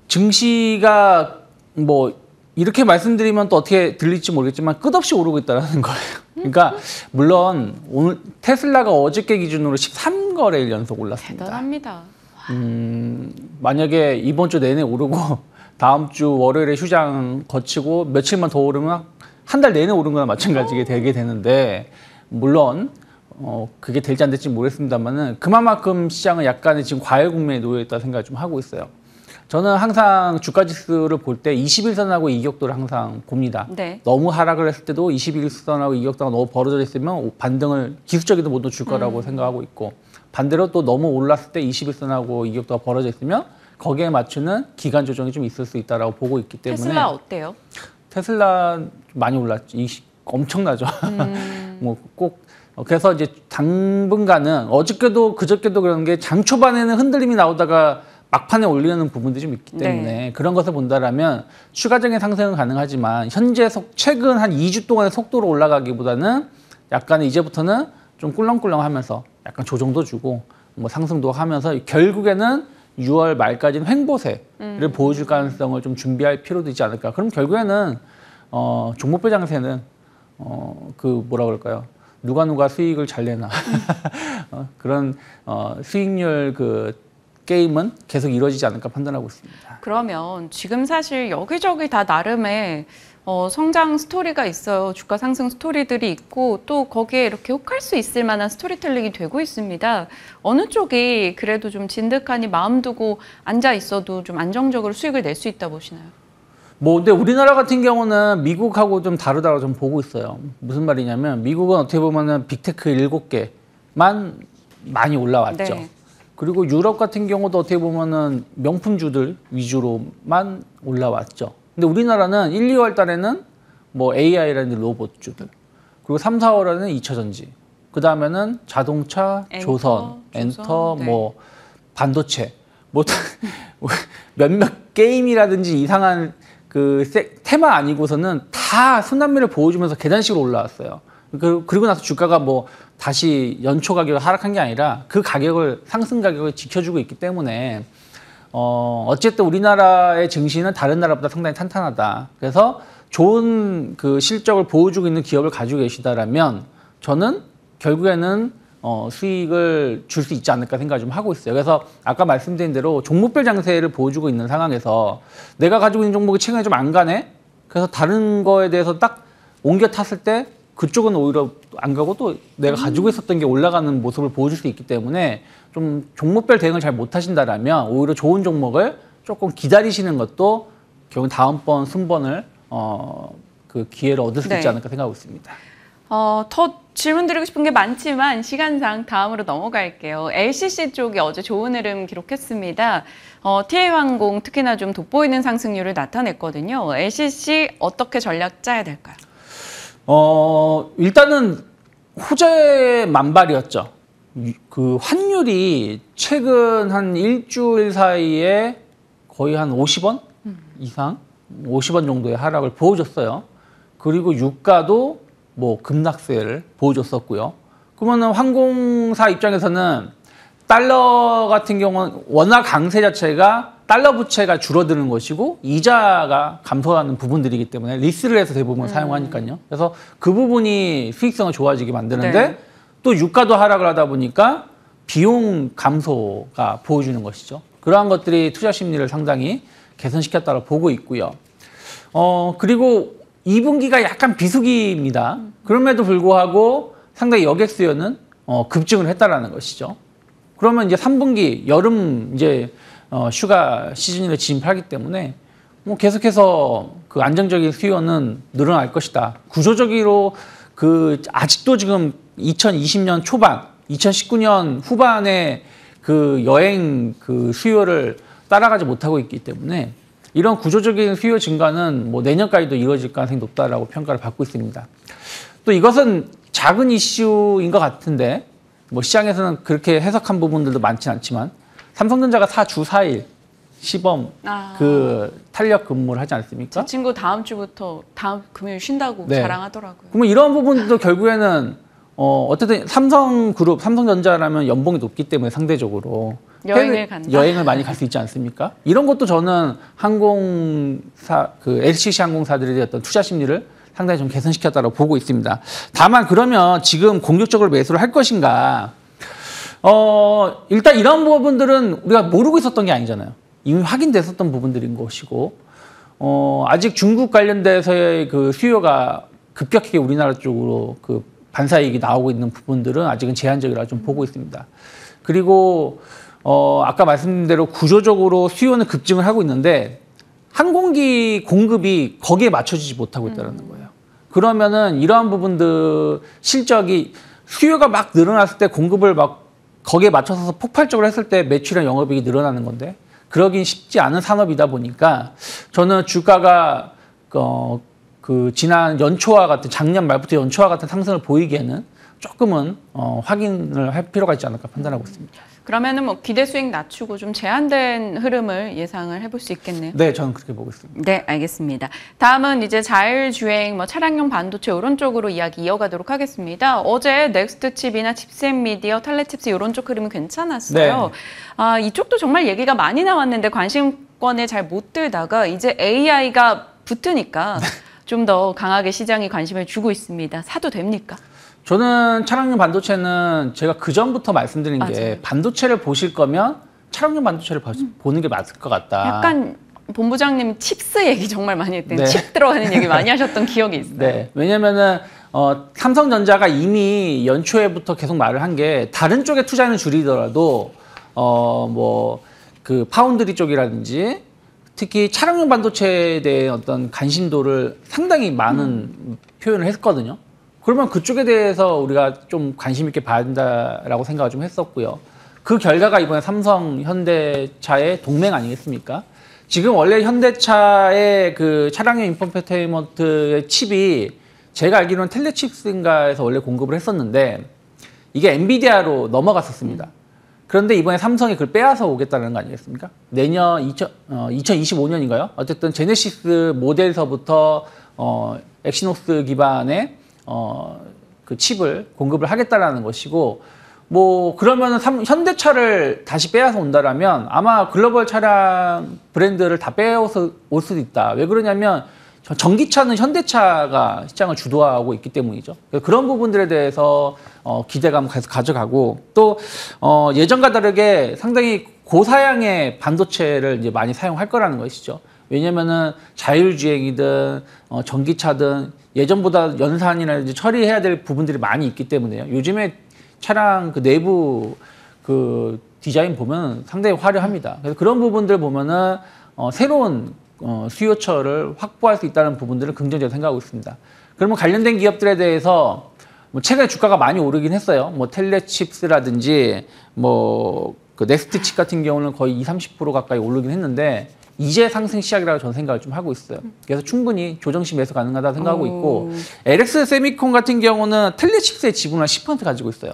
증시가 뭐 이렇게 말씀드리면 또 어떻게 들릴지 모르겠지만 끝없이 오르고 있다는 거예요. 그러니까 물론 오늘 테슬라가 어저께 기준으로 13거래일 연속 올랐습니다. 대단합니다. 만약에 이번 주 내내 오르고 다음 주 월요일에 휴장 거치고 며칠만 더 오르면 한 달 내내 오른 거나 마찬가지게 되게 되는데, 물론 그게 될지 안 될지 모르겠습니다만은 그만큼 시장은 약간의 지금 과열 국면에 놓여 있다 생각을 좀 하고 있어요. 저는 항상 주가 지수를 볼 때 21선하고 이격도를 항상 봅니다. 네. 너무 하락을 했을 때도 21선하고 이격도가 너무 벌어져 있으면 반등을 기술적이도 못 줄 거라고 생각하고 있고, 반대로 또 너무 올랐을 때 21선하고 이격도가 벌어져 있으면 거기에 맞추는 기간 조정이 좀 있을 수 있다라고 보고 있기 때문에. 테슬라 어때요? 테슬라 많이 올랐죠. 엄청나죠. 뭐 꼭 그래서 이제 당분간은 어저께도 그저께도 그런 게 장 초반에는 흔들림이 나오다가 막판에 올리는 부분들이 좀 있기 때문에 그런 것을 본다라면 추가적인 상승은 가능하지만 현재 최근 한 2주 동안의 속도로 올라가기보다는 약간 이제부터는 좀 꿀렁꿀렁하면서 약간 조정도 주고 뭐 상승도 하면서 결국에는 6월 말까지는 횡보세를 보여줄 가능성을 좀 준비할 필요도 있지 않을까. 그럼 결국에는 종목별 장세는 그 뭐라 그럴까요? 누가 수익을 잘 내나 그런 수익률 그 게임은 계속 이루어지지 않을까 판단하고 있습니다. 그러면 지금 사실 여기저기 다 나름의 성장 스토리가 있어요. 주가 상승 스토리들이 있고 또 거기에 이렇게 혹할 수 있을 만한 스토리텔링이 되고 있습니다. 어느 쪽이 그래도 좀 진득하니 마음 두고 앉아 있어도 좀 안정적으로 수익을 낼 수 있다 보시나요? 근데 우리나라 같은 경우는 미국하고 좀 다르다고 좀 보고 있어요. 무슨 말이냐면 미국은 어떻게 보면은 빅테크 7개만 많이 올라왔죠. 네. 그리고 유럽 같은 경우도 어떻게 보면은 명품주들 위주로만 올라왔죠. 근데 우리나라는 1, 2월 달에는 뭐 AI라는 로봇주들, 그리고 3, 4월에는 2차전지, 그 다음에는 자동차, 조선, 엔터, 네. 뭐 반도체, 뭐 몇몇 게임이라든지 이상한 그 테마 아니고서는 다 순환매를 보여주면서 계단식으로 올라왔어요. 그리고 나서 주가가 뭐 다시 연초 가격을 하락한 게 아니라 그 가격을 상승 가격을 지켜주고 있기 때문에 어쨌든 우리나라의 증시는 다른 나라보다 상당히 탄탄하다. 그래서 좋은 그 실적을 보여주고 있는 기업을 가지고 계시다라면 저는 결국에는 수익을 줄 수 있지 않을까 생각을 좀 하고 있어요. 그래서 아까 말씀드린 대로 종목별 장세를 보여주고 있는 상황에서 내가 가지고 있는 종목이 최근에 좀 안 가네? 그래서 다른 거에 대해서 딱 옮겨 탔을 때 그쪽은 오히려 안 가고 또 내가 가지고 있었던 게 올라가는 모습을 보여줄 수 있기 때문에 좀 종목별 대응을 잘 못하신다라면 오히려 좋은 종목을 조금 기다리시는 것도 결국 다음번 순번을 그 기회를 얻을 수 있지 않을까 생각하고 있습니다. 더 질문 드리고 싶은 게 많지만 시간상 다음으로 넘어갈게요. LCC 쪽이 어제 좋은 흐름 기록했습니다. TA항공 특히나 좀 돋보이는 상승률을 나타냈거든요. LCC 어떻게 전략 짜야 될까요? 일단은 호재 만발이었죠. 그 환율이 최근 한 일주일 사이에 거의 한 50원 이상, 50원 정도의 하락을 보여줬어요. 그리고 유가도 뭐 급락세를 보여줬었고요. 그러면 항공사 입장에서는 달러 같은 경우는 워낙 강세 자체가 달러 부채가 줄어드는 것이고 이자가 감소하는 부분들이기 때문에 리스를 해서 대부분 사용하니까요. 그래서 그 부분이 수익성을 좋아지게 만드는데 또 유가도 하락을 하다 보니까 비용 감소가 보여주는 것이죠. 그러한 것들이 투자 심리를 상당히 개선시켰다고 보고 있고요. 그리고 2분기가 약간 비수기입니다. 그럼에도 불구하고 상당히 여객 수요는 급증을 했다라는 것이죠. 그러면 이제 3분기 여름 이제 휴가 시즌에 진입하기 때문에 뭐 계속해서 그 안정적인 수요는 늘어날 것이다. 구조적으로 그 아직도 지금 2020년 초반, 2019년 후반에 그 여행 그 수요를 따라가지 못하고 있기 때문에 이런 구조적인 수요 증가는 뭐 내년까지도 이루어질 가능성이 높다라고 평가를 받고 있습니다. 또 이것은 작은 이슈인 것 같은데 뭐 시장에서는 그렇게 해석한 부분들도 많지는 않지만 삼성전자가 주 4일 시범 그 탄력 근무를 하지 않습니까? 제 친구 다음 주부터 다음 금요일 쉰다고 자랑하더라고요. 그러면 이런 부분도 결국에는 어쨌든 삼성그룹, 삼성전자라면 연봉이 높기 때문에 상대적으로 여행을 간다. 여행을 많이 갈 수 있지 않습니까? 이런 것도 저는 항공사, 그 LCC 항공사들의 어떤 투자 심리를 상당히 좀 개선시켰다고 보고 있습니다. 다만 그러면 지금 공격적으로 매수를 할 것인가? 일단 이런 부분들은 우리가 모르고 있었던 게 아니잖아요. 이미 확인됐었던 부분들인 것이고, 아직 중국 관련돼서의 그 수요가 급격하게 우리나라 쪽으로 그 반사이익이 나오고 있는 부분들은 아직은 제한적이라 좀 보고 있습니다. 그리고 아까 말씀드린 대로 구조적으로 수요는 급증을 하고 있는데 항공기 공급이 거기에 맞춰지지 못하고 있다는 거예요. 그러면은 이러한 부분들 실적이 수요가 막 늘어났을 때 공급을 막 거기에 맞춰서 폭발적으로 했을 때 매출이랑 영업이익이 늘어나는 건데 그러긴 쉽지 않은 산업이다 보니까 저는 주가가 그 지난 연초와 같은 작년 말부터 연초와 같은 상승을 보이기에는 조금은 확인을 할 필요가 있지 않을까 판단하고 있습니다. 그러면은 뭐 기대 수익 낮추고 좀 제한된 흐름을 예상을 해볼 수 있겠네요. 네, 저는 그렇게 보고 있습니다. 네, 알겠습니다. 다음은 이제 자율주행, 뭐 차량용 반도체 이런 쪽으로 이야기 이어가도록 하겠습니다. 어제 넥스트칩이나 칩셋미디어, 탈레칩스 이런 쪽 흐름이 괜찮았어요. 네. 이쪽도 정말 얘기가 많이 나왔는데 관심권에 잘 못 들다가 이제 AI가 붙으니까 좀 더 강하게 시장이 관심을 주고 있습니다. 사도 됩니까? 저는 차량용 반도체는 제가 그전부터 말씀드린 게 반도체를 보실 거면 차량용 반도체를 보는 게 맞을 것 같다. 약간 본부장님 칩스 얘기 정말 많이 했대요. 칩 들어가는 얘기 많이 하셨던 기억이 있어요. 네, 왜냐면은 삼성전자가 이미 연초에부터 계속 말을 한 게 다른 쪽에 투자는 줄이더라도 뭐 그 파운드리 쪽이라든지 특히 차량용 반도체에 대한 어떤 관심도를 상당히 많은 표현을 했거든요. 그러면 그쪽에 대해서 우리가 좀 관심 있게 봐야 된다라고 생각을 좀 했었고요. 그 결과가 이번에 삼성, 현대차의 동맹 아니겠습니까? 지금 원래 현대차의 그 차량용 인포테인먼트의 칩이 제가 알기로는 텔레칩스인가에서 원래 공급을 했었는데 이게 엔비디아로 넘어갔었습니다. 그런데 이번에 삼성이 그걸 빼앗아 오겠다는 거 아니겠습니까? 내년 2025년인가요? 어쨌든 제네시스 모델서부터 엑시노스 기반의 그 칩을 공급을 하겠다라는 것이고, 뭐 그러면은 현대차를 다시 빼앗아 온다라면 아마 글로벌 차량 브랜드를 다 빼앗아 올 수도 있다. 왜 그러냐면 전기차는 현대차가 시장을 주도하고 있기 때문이죠. 그런 부분들에 대해서 기대감 계속 가져가고 또 예전과 다르게 상당히 고사양의 반도체를 이제 많이 사용할 거라는 것이죠. 왜냐면은 자율주행이든 전기차든 예전보다 연산이나 처리해야 될 부분들이 많이 있기 때문에요. 요즘에 차량 그 내부 그 디자인 보면 상당히 화려합니다. 그래서 그런 부분들 보면은 새로운 수요처를 확보할 수 있다는 부분들을 긍정적으로 생각하고 있습니다. 그러면 관련된 기업들에 대해서 뭐 최근에 주가가 많이 오르긴 했어요. 뭐 텔레칩스라든지 뭐 그 넥스트칩 같은 경우는 거의 20-30% 가까이 오르긴 했는데 이제 상승 시작이라고 저는 생각을 좀 하고 있어요. 그래서 충분히 조정시 매수 가능하다고 생각하고 있고 LX 세미콘 같은 경우는 텔레칩스의 지분을 10% 가지고 있어요.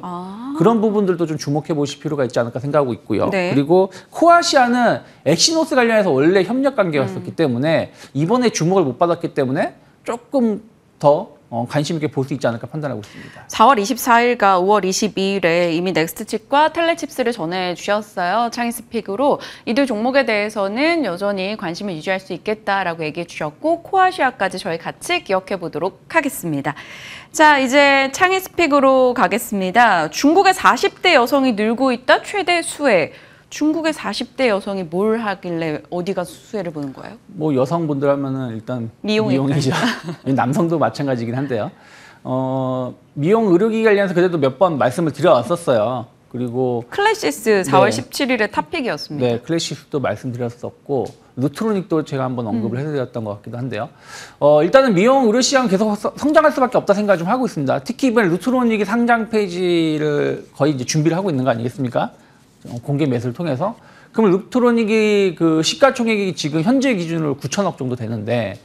그런 부분들도 좀 주목해 보실 필요가 있지 않을까 생각하고 있고요. 네. 그리고 코아시아는 엑시노스 관련해서 원래 협력 관계였었기 때문에 이번에 주목을 못 받았기 때문에 조금 더 관심 있게 볼 수 있지 않을까 판단하고 있습니다. 4월 24일과 5월 22일에 이미 넥스트칩과 텔레칩스를 전해주셨어요. 창의스픽으로 이들 종목에 대해서는 여전히 관심을 유지할 수 있겠다라고 얘기해 주셨고 코아시아까지 저희 같이 기억해 보도록 하겠습니다. 자, 이제 창의스픽으로 가겠습니다. 중국의 40대 여성이 늘고 있다 최대 수혜. 중국의 40대 여성이 뭘 하길래 어디가 수혜를 보는 거예요? 뭐 여성분들 하면은 일단 미용이죠. 남성도 마찬가지긴 한데요. 미용 의료기기 관련해서 그래도 몇 번 말씀을 드려왔었어요. 그리고 클래시스 4월 17일에 탑픽이었습니다. 네, 클래시스도 말씀드렸었고 루트로닉도 제가 한번 언급을 해드렸던 것 같기도 한데요. 일단은 미용 의료 시장 계속 성장할 수밖에 없다 생각을 좀 하고 있습니다. 특히 이번에 루트로닉이 상장 페이지를 거의 이제 준비를 하고 있는 거 아니겠습니까? 공개 매수를 통해서. 그럼 루트로닉이 그 시가총액이 지금 현재 기준으로 9천억 정도 되는데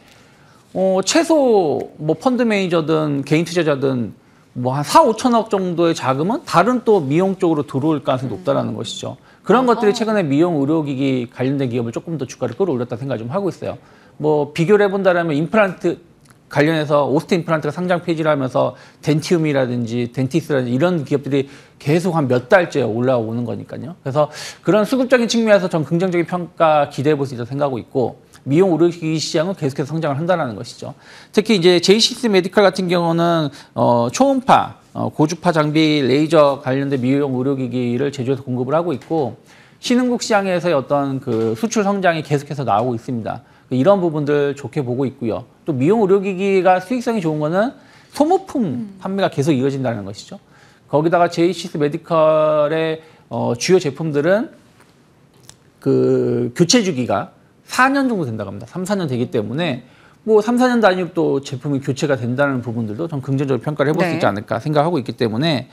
최소 뭐 펀드 매니저든 개인 투자자든 뭐 한 4-5천억 정도의 자금은 다른 또 미용 쪽으로 들어올 가능성이 높다라는 것이죠. 그런 것들이 최근에 미용 의료기기 관련된 기업을 조금 더 주가를 끌어올렸다 생각을 좀 하고 있어요. 뭐 비교를 해본다면 임플란트 관련해서 오스트 임플란트가 상장 페이지를 하면서 덴티움이라든지 덴티스라든지 이런 기업들이 계속 한 몇 달째 올라오는 거니까요. 그래서 그런 수급적인 측면에서 전 긍정적인 평가 기대해 볼 수 있다고 생각하고 있고 미용 의료기기 시장은 계속해서 성장을 한다는 것이죠. 특히 이제 제이시스 메디칼 같은 경우는 초음파, 고주파 장비, 레이저 관련된 미용 의료기기를 제조해서 공급을 하고 있고 신흥국 시장에서의 어떤 그 수출 성장이 계속해서 나오고 있습니다. 이런 부분들 좋게 보고 있고요. 또 미용 의료기기가 수익성이 좋은 거는 소모품 판매가 계속 이어진다는 것이죠. 거기다가 제이시스 메디컬의 주요 제품들은 그 교체 주기가 4년 정도 된다고 합니다. 3-4년 되기 때문에 뭐 3-4년 단위로 또 제품이 교체가 된다는 부분들도 좀 긍정적으로 평가를 해볼 수 있지 않을까 생각하고 있기 때문에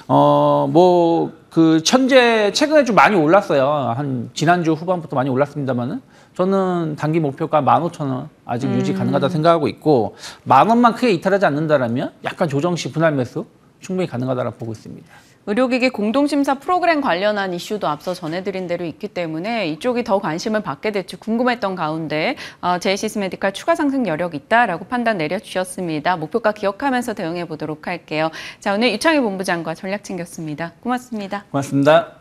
뭐 그 최근에 좀 많이 올랐어요. 한 지난주 후반부터 많이 올랐습니다만은 저는 단기 목표가 15,000원 아직 유지 가능하다 생각하고 있고 10,000원만 크게 이탈하지 않는다라면 약간 조정 시 분할 매수 충분히 가능하다라고 보고 있습니다. 의료기기 공동심사 프로그램 관련한 이슈도 앞서 전해드린 대로 있기 때문에 이쪽이 더 관심을 받게 될지 궁금했던 가운데 제이시스 메디칼 추가 상승 여력 있다라고 판단 내려주셨습니다. 목표가 기억하면서 대응해 보도록 할게요. 자, 오늘 유창희 본부장과 전략 챙겼습니다. 고맙습니다. 고맙습니다.